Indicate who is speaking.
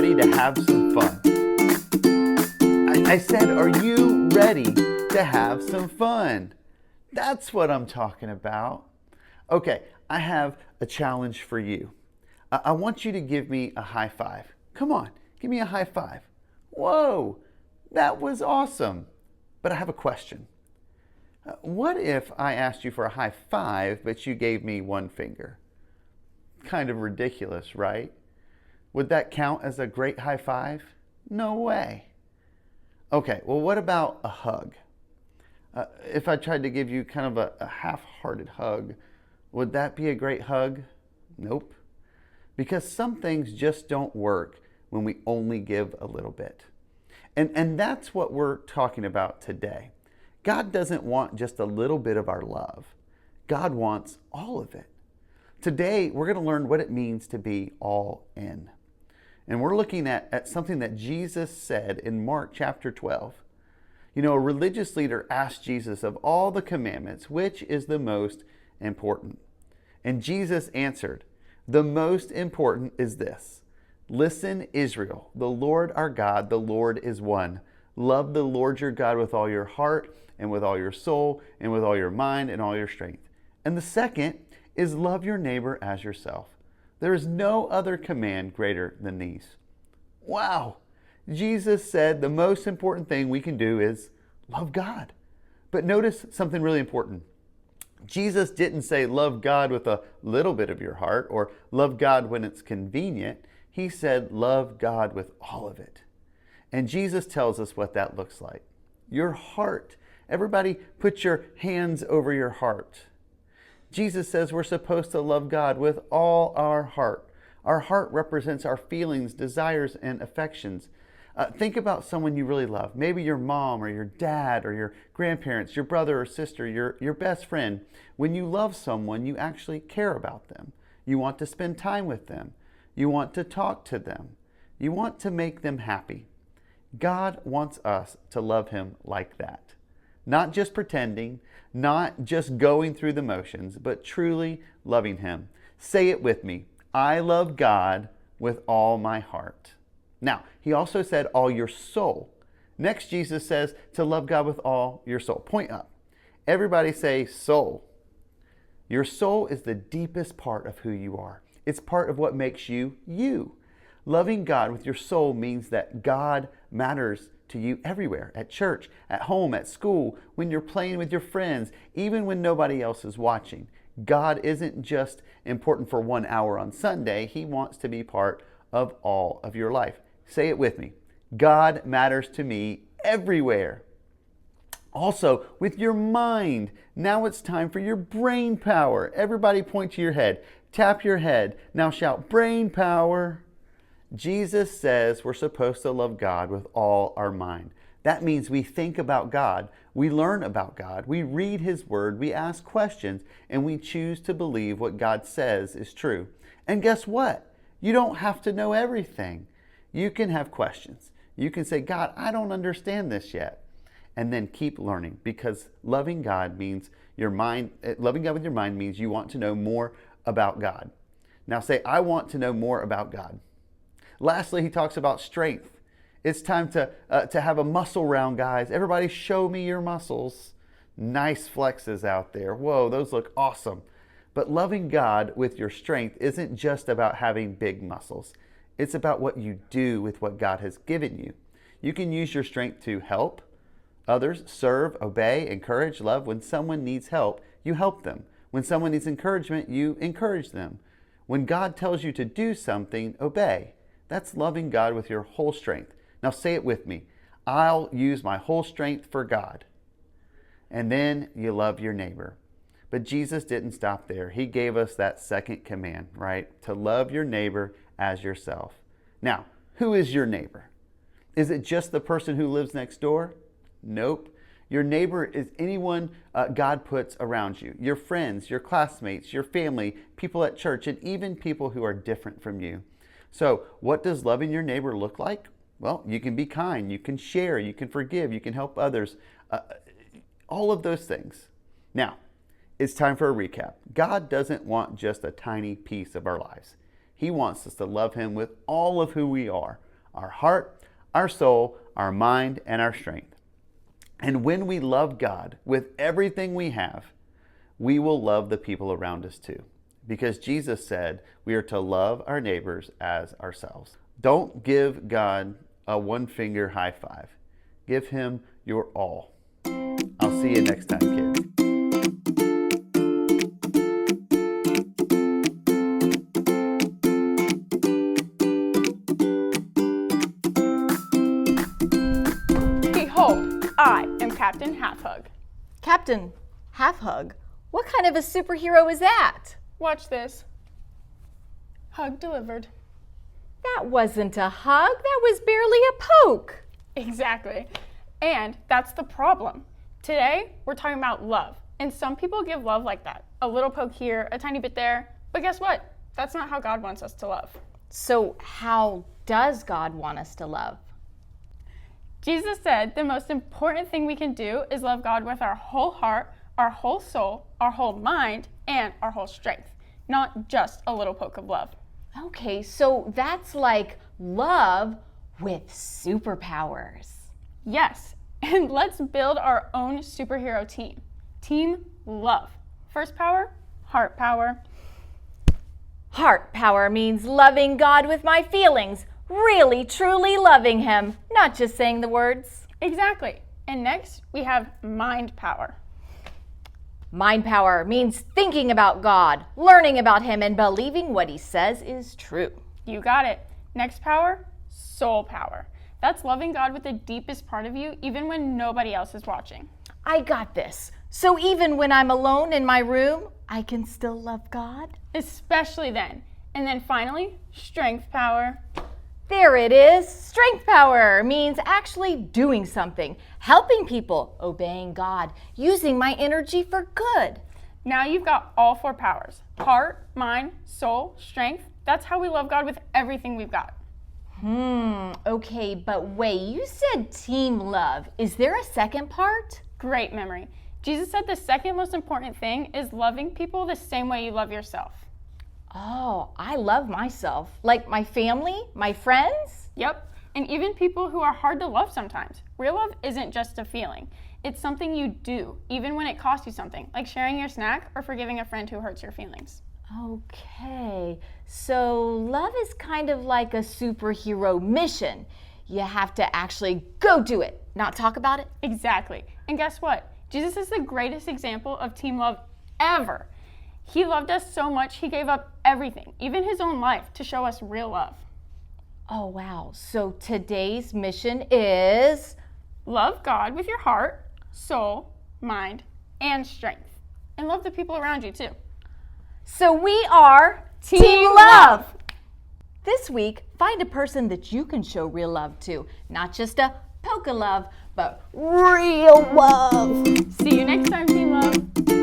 Speaker 1: ready to have some fun? I said, are you ready to have some fun? That's what I'm talking about. Okay, I have a challenge for you. I want you to give me a high five. Come on, give me a high five. Whoa, that was awesome. But I have a question. What if I asked you for a high five, but you gave me one finger? Kind of ridiculous, right? Would that count as a great high five? No way. Okay, well, what about a hug? If I tried to give you kind of a half-hearted hug, would that be a great hug? Nope. Because some things just don't work when we only give a little bit. And that's what we're talking about today. God doesn't want just a little bit of our love. God wants all of it. Today, we're going to learn what it means to be all in. And we're looking at something that Jesus said in Mark chapter 12. You know, a religious leader asked Jesus, of all the commandments, which is the most important? And Jesus answered, the most important is this. Listen, Israel, the Lord our God, the Lord is one. Love the Lord your God with all your heart and with all your soul and with all your mind and all your strength. And the second is love your neighbor as yourself. There is no other command greater than these. Wow! Jesus said the most important thing we can do is love God. But notice something really important. Jesus didn't say love God with a little bit of your heart or love God when it's convenient. He said love God with all of it. And Jesus tells us what that looks like. Your heart. Everybody put your hands over your heart. Jesus says we're supposed to love God with all our heart. Our heart represents our feelings, desires, and affections. Think about someone you really love. Maybe your mom or your dad or your grandparents, your brother or sister, your best friend. When you love someone, you actually care about them. You want to spend time with them. You want to talk to them. You want to make them happy. God wants us to love Him like that. Not just pretending, not just going through the motions, but truly loving Him. Say it with me. I love God with all my heart. Now, He also said all your soul. Next, Jesus says to love God with all your soul. Point up. Everybody say soul. Your soul is the deepest part of who you are. It's part of what makes you, you. Loving God with your soul means that God matters to you everywhere, at church, at home, at school, when you're playing with your friends, even when nobody else is watching. God isn't just important for 1 hour on Sunday. He wants to be part of all of your life. Say it with me. God matters to me everywhere. Also, with your mind. Now it's time for your brain power. Everybody point to your head. Tap your head. Now shout, brain power. Jesus says we're supposed to love God with all our mind. That means we think about God, we learn about God, we read His Word, we ask questions, and we choose to believe what God says is true. And guess what? You don't have to know everything. You can have questions. You can say, God, I don't understand this yet. And then keep learning, because loving God with your mind means you want to know more about God. Now say, I want to know more about God. Lastly, He talks about strength. It's time to have a muscle round, guys. Everybody show me your muscles. Nice flexes out there. Whoa, those look awesome. But loving God with your strength isn't just about having big muscles. It's about what you do with what God has given you. You can use your strength to help others, serve, obey, encourage, love. When someone needs help, you help them. When someone needs encouragement, you encourage them. When God tells you to do something, obey. That's loving God with your whole strength. Now say it with me. I'll use my whole strength for God. And then you love your neighbor. But Jesus didn't stop there. He gave us that second command, right? To love your neighbor as yourself. Now, who is your neighbor? Is it just the person who lives next door? Nope. Your neighbor is anyone God puts around you. Your friends, your classmates, your family, people at church, and even people who are different from you. So what does loving your neighbor look like? Well, you can be kind, you can share, you can forgive, you can help others, all of those things. Now, it's time for a recap. God doesn't want just a tiny piece of our lives. He wants us to love Him with all of who we are, our heart, our soul, our mind, and our strength. And when we love God with everything we have, we will love the people around us too. Because Jesus said we are to love our neighbors as ourselves. Don't give God a one-finger high five. Give him your all. I'll see you next time, kids.
Speaker 2: Behold, I am Captain Half-Hug.
Speaker 3: Captain Half-Hug? What kind of a superhero is that?
Speaker 2: Watch this. Hug delivered.
Speaker 3: That wasn't a hug, that was barely a poke.
Speaker 2: Exactly. And that's the problem. Today, we're talking about love. And some people give love like that. A little poke here, a tiny bit there. But guess what? That's not how God wants us to love.
Speaker 3: So how does God want us to love?
Speaker 2: Jesus said the most important thing we can do is love God with our whole heart, our whole soul, our whole mind, and our whole strength. Not just a little poke of love.
Speaker 3: Okay, so that's like love with superpowers.
Speaker 2: Yes, and let's build our own superhero team. Team Love. First power, heart power.
Speaker 3: Heart power means loving God with my feelings, really, truly loving him, not just saying the words.
Speaker 2: Exactly. And next, we have mind power.
Speaker 3: Mind power means thinking about God, learning about him, and believing what he says is true.
Speaker 2: You got it. Next power, soul power. That's loving God with the deepest part of you, even when nobody else is watching.
Speaker 3: I got this. So even when I'm alone in my room, I can still love God?
Speaker 2: Especially then. And then finally, strength power.
Speaker 3: There it is. Strength power means actually doing something, helping people, obeying God, using my energy for good.
Speaker 2: Now you've got all four powers. Heart, mind, soul, strength. That's how we love God with everything we've got.
Speaker 3: Okay, but wait, you said team love. Is there a second part?
Speaker 2: Great memory. Jesus said the second most important thing is loving people the same way you love yourself.
Speaker 3: Oh, I love myself. Like my family, my friends?
Speaker 2: Yep, and even people who are hard to love sometimes. Real love isn't just a feeling. It's something you do, even when it costs you something, like sharing your snack or forgiving a friend who hurts your feelings.
Speaker 3: Okay, so love is kind of like a superhero mission. You have to actually go do it, not talk about it.
Speaker 2: Exactly. And guess what? Jesus is the greatest example of team love ever. He loved us so much, he gave up everything, even his own life, to show us real love.
Speaker 3: Oh, wow. So today's mission is
Speaker 2: love God with your heart, soul, mind, and strength. And love the people around you, too.
Speaker 3: So we are
Speaker 2: Team Love.
Speaker 3: This week, find a person that you can show real love to. Not just a poke of love, but real love.
Speaker 2: See you next time, Team Love.